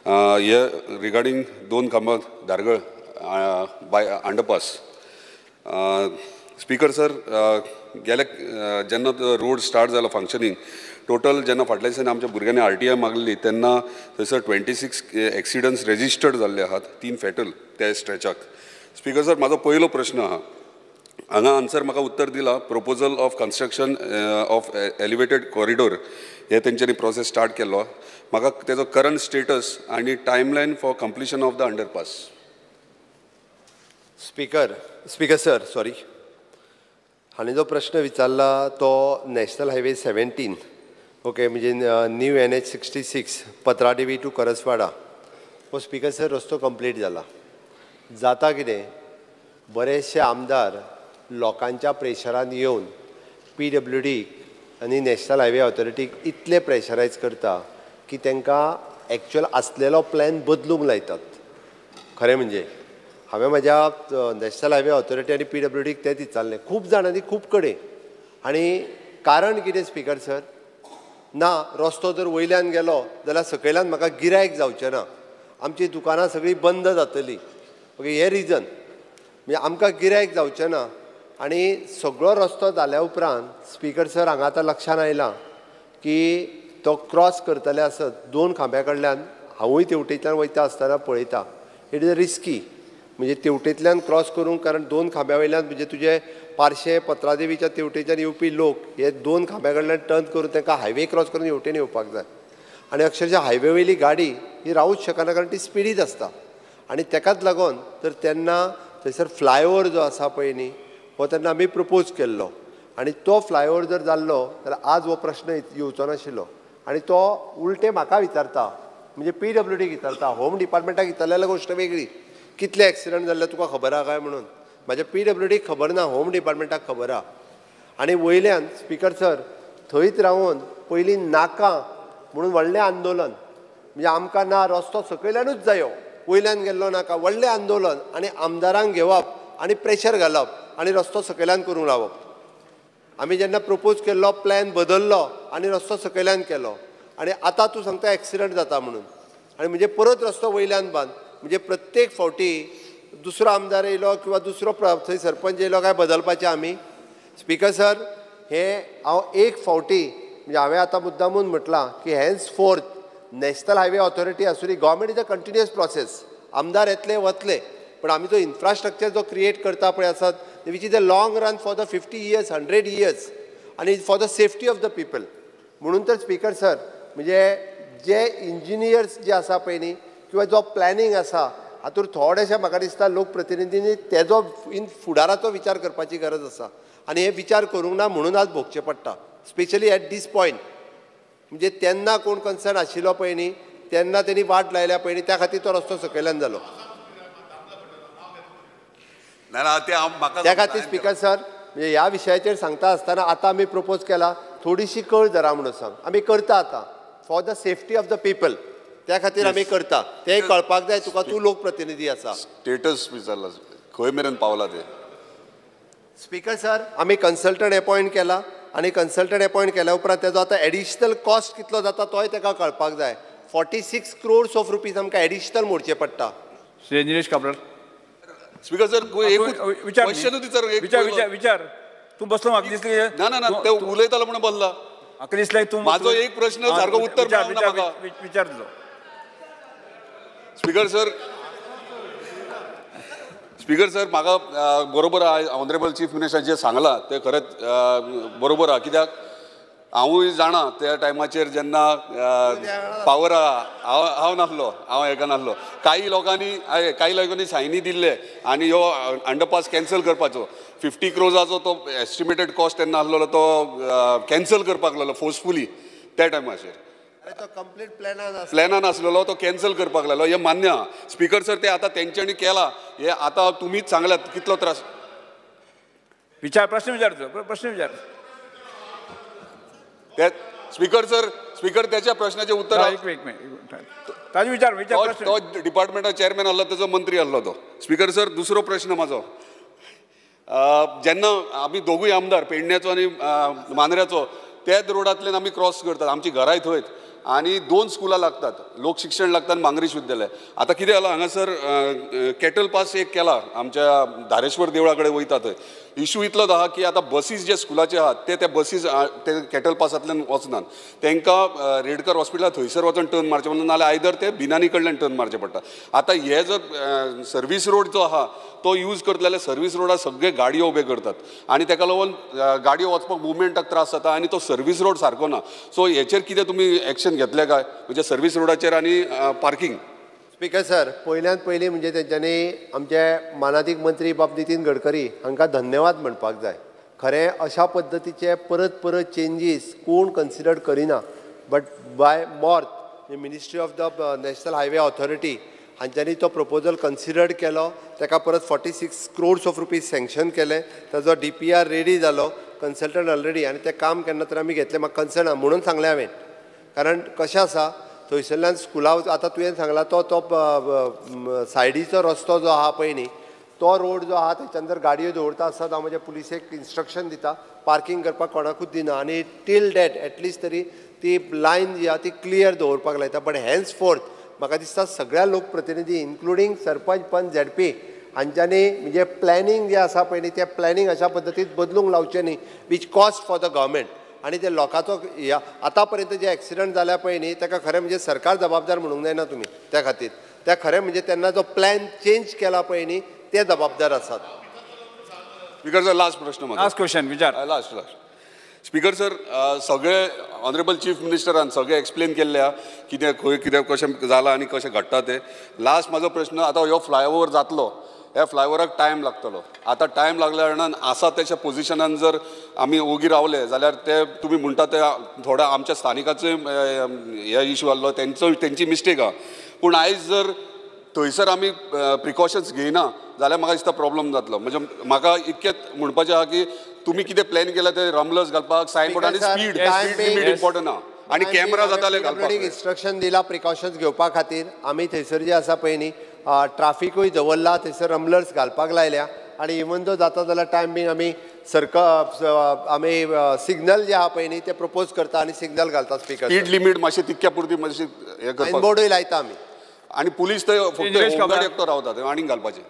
हे रिगार्डिंग 2 खांबा Dhargal by underpass. Speaker sir, गेल्या जेन्ना रोड स्टार्ट जालो फंक्शनींग टोटल जेन्ना फाटल्या दिसांनी आमच्या भुरग्यांनी RTI मागली तेन्ना थंयसर 26 एक्सिडंट्स रेजिस्टर्ड जाल्ले आहात, 3 फॅटल त्या स्ट्रेचाक. स्पीकर सर, म्हाजो पयलो प्रश्न आहा. हांगा आन्सर म्हाका उत्तर दिला proposal of construction of elevated corridor हे तेंच्यांनी प्रोसेस स्टार्ट केल्लो. म्हाका तेजो करंट स्टेटस आनी timeline for completion of the underpass. Speaker sir, sorry, हांणी जो प्रश्न विचारला तो नॅशनल हायवे 17 ओके, म्हणजे new NH 66 Patradevi to Karaswada हो स्पीकर सर रस्तो कंप्लीट जाला. जाता कितें, बरेचशे आमदार लोकांच्या प्रेशरान येवन PWD आनी नॅशनल हायवे ऑथॉरिटीक इतले प्रेशरायज करता की तांकां एक्चुअल आसलेलो प्लॅन बदलूंक लायतात. खरें म्हणजे हांवें म्हाज्या नॅशनल हायवे ऑथॉरिटी आनी PWDक तेंच विचारलें खूब जाणांनी खूब कडेन. आनी कारण कितें स्पीकर सर, ना रस्तो जर वयल्यान गेलो जाल्यार सकयल्यान म्हाका गिरायक जावचें ना, आमची दुकानां सगळीं बंद जातलीं. ओके, हे रिजन म्हणजे आमकां गिरायक जावचें ना. आनी सगळो रस्तो जाल्या उपरांत स्पीकर सर हांगा आतां लक्षान आयलां की तो क्रॉस करतले आसत 2 खांब्या कडल्यान हांवूय तेवटेंतल्यान वयता आसतना पळयता. इट इज रिस्की, म्हणजे तेवटेंतल्यान क्रॉस करूंक, कारण 2 खांब्या वयल्यान म्हणजे तुजे पार्शे पत्रादेवीच्या तेवटेच्यान येवपी लोक हे 2 खांब्या कडल्यान टर्न करून तांकां हायवे क्रॉस करून हेवटेन येवपाक जाय. आनी अक्षरशः हायवे वयली गाडी ही रावूच शकना, कारण ती स्पिडीत आसता. आनी ताकाच लागून तर तेन्ना थंयसर फ्लायओवर जो आसा पळय न्ही, हो तेन्ना आमी प्रपोज केल्लो. आनी तो फ्लायओवर जर जाल्लो जाल्यार आज हो प्रश्न येवचो नाशिल्लो. आनी तो उलटे म्हाका विचारता, म्हणजे PWDक विचारता. होम डिपार्टमेंटाक विचारलें जाल्यार गोश्ट वेगळी, कितले एक्सिडंट जाल्ले तुका खबर आहा काय म्हणून. म्हाज्या PWDक खबर ना, होम डिपार्टमेंटाक खबर आहा. आनी वयल्यान स्पीकर सर थंयच रावन पयलीं नाका म्हणून व्हडलें आंदोलन, म्हणजे आमकां ना रस्तो सकयल्यानूच जायो, वयल्यान गेल्लो नाका, व्हडलें आंदोलन. आनी आमदारांक घेवप आनी प्रेशर घालप आनी रस्तो सकयल्यान करूंक लावप. आमी जेन्ना प्रपोज केल्लो प्लॅन बदललो आनी रस्तो सकयल्यान केलो. आनी आतां तूं सांगता एक्सिडंट जाता म्हणून, आनी म्हणजे परत रस्तो वयल्यान बांद. म्हणजे प्रत्येक फावटी दुसरो आमदार येयलो किंवा दुसरो थंय सरपंच येयलो काय बदलपाचें आमी. स्पीकर सर, हे हांव एक फावटी म्हणजे हांवें आतां मुद्दामून म्हटलां की hence fourth National Highway Authority आसूं दी, government is a continuous process. आमदार येतले वतले, पण आमी जो इन्फ्रास्ट्रक्चर जो क्रिएट करता पळय आसात, which is a long run for the 50 years 100 years आनी for the safety of the people. म्हणून तर स्पीकर सर, म्हणजे जे इंजिनियर्स जे आसा पळय न्ही किंवा जो प्लॅनिंग आसा हातूंत थोडेशे म्हाका दिसता लोकप्रतिनिधींनी तेजो फुडाराचो विचार करपाची गरज आसा. आनी हे विचार करूंक ना म्हणून आज भोगचें पडटा, स्पेशली एट दीस पॉयंट. म्हणजे तेन्ना कोण कन्सर्न आशिल्लो पळय न्ही, तेन्ना तेणी वाट लायल्या पळय न्ही, त्या खातीर तो रस्तो सकयल्यान जालो. त्या खातीर स्पीकर सर, म्हणजे ह्या विशयाचेर सांगता आसतना आतां आमी प्रपोज केला थोडीशी कळ धरा म्हणून सांग. आमी करता आतां for the safety of the people, त्या खातीर आमी करता. तें कळपाक जाय तुका, तूं लोकप्रतिनिधी आसा. स्टेटस विचारला खंय मेरेन पावला ते. स्पीकर सर, आमी कन्सल्टंट अपॉयंट केला आनी कन्सल्टंट अपॉयंट केल्या उपरांत तेजो आतां एडिशनल कॉस्ट कितलो जाता तोय ताका कळपाक जाय. 46 crores ऑफ रुपीज आमकां एडिशनल मोडचे पडटा. श्री निलेश काब्राल. स्पीकर सर, विचार. तूं बसलो म्हाका दिसलें ना ते उलयतालो म्हणून बोल्ला. म्हाका दिसलें तूं म्हाजो एक प्रश्न सारको उत्तर मेळना म्हाका. विचार तुजो. स्पीकर सर, म्हाका बरोबर ऑनरेबल चीफ मिनिस्टर जे सांगलां ते खरेंच बरोबर आहा. कित्याक हांवूय जाणा त्या टायमाचेर जेन्ना पावर हांव नासलो, हांव हेका नासलो. काही लोकांनी सायनी दिल्ले आनी ह्यो अंडरपास कॅन्सल करपाचो. 50 crores तो एस्टिमेटेड कॉस्ट तेन्ना आसलेलो तो कॅन्सल करपाक लागलो फोर्सफुली त्या टायमाचेर. प्लॅनान आसलेलो तो कॅन्सल करपाक लागलो, हे मान्य आहा. स्पीकर सर, ते आतां तेंच्यांनी केला, हे आतां तुमीच सांगल्यात कितलो त्रास. प्रश्न विचार. स्पीकर सर, स्पीकर त्याच्या प्रश्नाचे उत्तर तो डिपार्टमेंटा चेअरमॅन आसलो, तेजो मंत्री आसलो तो. स्पीकर सर, दुसरो प्रश्न म्हाजो, जेन्ना आमी दोगूय आमदार पेडण्याचो आनी मांद्र्याचो त्याच रोडांतल्यान आमी क्रॉस करतात, आमची घराय थंयच. आणि 2 स्कुलां लागतात, लोकशिक्षण लागतात आणि मांगरीश विद्यालय. आता कितें जालां हांगासर कॅटल पास एक केला आमच्या धारेश्वर देवळा कडेन वयता थंय. इशू इतलोच आहा की आतां बसीस जे स्कुलाचे आहात ते त्या बसीस ते कॅटल पासांतल्यान वचनात. तांकां रेडकर हॉस्पिटलांत थंयसर वचून टर्न मारचें पडटा, नाल्यार आयदर ते बिनानी कडल्यान टर्न मारचें पडटा. आतां हे जो सर्वीस रोड जो आहा तो यूज करतले जाल्यार सर्वीस रोडार सगळे गाडयो उबे करतात आनी ताका लागून गाडयो वचपाक मुवमेंटाक त्रास जाता आनी तो सर्वीस रोड सारको ना. सो हेचेर कितें तुमी एक्शन घेतले काय म्हणजे सर्वीस रोडाचेर आनी पार्किंग? स्पीकर सर, पयल्यान पयलीं म्हणजे तेंच्यांनी आमचे मानाधीक मंत्री बाब नितीन गडकरी हांकां धन्यवाद म्हणपाक जाय. खरें अशा पद्दतीचे परत परत चेंजीस कोण कन्सिडर करिना, but by MoRTH ministry of the National Highway Authority हांच्यांनी तो प्रपोजल कन्सिडर्ड केलो. ताका परत 46 crores ऑफ रुपीज सँक्शन केले. ताजो DPR रेडी जालो, कन्सल्टंट ऑलरेडी, आनी तें काम केन्ना तर आमी घेतलें. म्हाका कन्सर्न म्हणून सांगलें हांवें, कारण कशें आसा थंयसरल्यान स्कुला आतां तुवें सांगला तो सायडीचो रस्तो जो आहा पळय न्ही, तो रोड जो आहा तेच्यान जर गाडयो दवरता आसत हांव म्हज्या पुलिसेक इन्स्ट्रक्शन दिता, पार्किंग करपाक कोणाकूच दिना आनी टील डेट एटलिस्ट तरी ती लायन जी आहा ती क्लियर दवरपाक लायता. बट हेन्स फोर्थ म्हाका दिसता सगळ्या लोकप्रतिनिधी इन्क्लुडींग सरपंच पंच ZP हांच्यांनी म्हणजे प्लॅनिंग जें आसा पळय न्ही तें प्लॅनिंग अशा पद्दतीन बदलूंक लावचें न्ही which cost for the government. आनी ते लोकांचो आतां पर्यंत जे एक्सिडंट जाल्या पळय न्ही ताका खरें म्हणजे सरकार जबाबदार म्हणूंक जायना तुमी त्या खातीर. त्या खरें म्हणजे तेन्ना जो प्लॅन चेंज केला पळय न्ही ते जबाबदार आसात. स्पीकर सर, लास्ट प्रश्न लास्ट क्वेश्चन विचार. लास्ट स्पीकर सर, सगळे ऑनरेबल चीफ मिनिस्टरान सगळें एक्सप्लेन केल्ल्या कितें खंय कितें कशें जालां आनी कशें घडटा तें. लास्ट म्हाजो प्रश्न, आतां हो फ्लायओव्हर जातलो, ह्या फ्लायओव्हराक टायम लागतलो. आतां टायम लागल्या कारणान आसा तेच्या पोजिशनान जर आमी ओगी रावले जाल्यार ते तुमी म्हणटा ते थोड्या आमच्या स्थानिकाचो हे इशू आसलो, तेंची मिस्टेक आहा. पूण आयज जर थंयसर आमी प्रिकॉशन्स घेयना जाल्यार म्हाका दिसता प्रॉब्लम जातलो. म्हणजे म्हाका इतकेंच म्हणपाचें आहा की तुमी कितें प्लॅन केला ते रम्बलर्स घालपाक, सायनबोर्ड आनी स्पीड लिमीट इम्पॉर्टंट आहा आनी कॅमेरा जाताले घालपाक. इन्स्ट्रक्शन दिला प्रिकॉशन्स घेवपा खातीर. आमी थंयसर जे आसा पळय न्ही ट्राफिकूय दवरला, थंयसर रम्बलर्स घालपाक लायल्या आनी इवन दो जाता जाल्यार टायम बीन आमी आमी सिग्नल जे आहा पळय न्ही ते प्रपोज करता आनी सिग्नल घालता. स्पीकर स्पीड लिमीट मातशी तितक्या पुरती मातशी हे करपाक सायनबोर्डूय लायता आमी आनी पुलीस थंय फक्त होमगार्ड एकटो रावता थंय आनीक घालपाचें.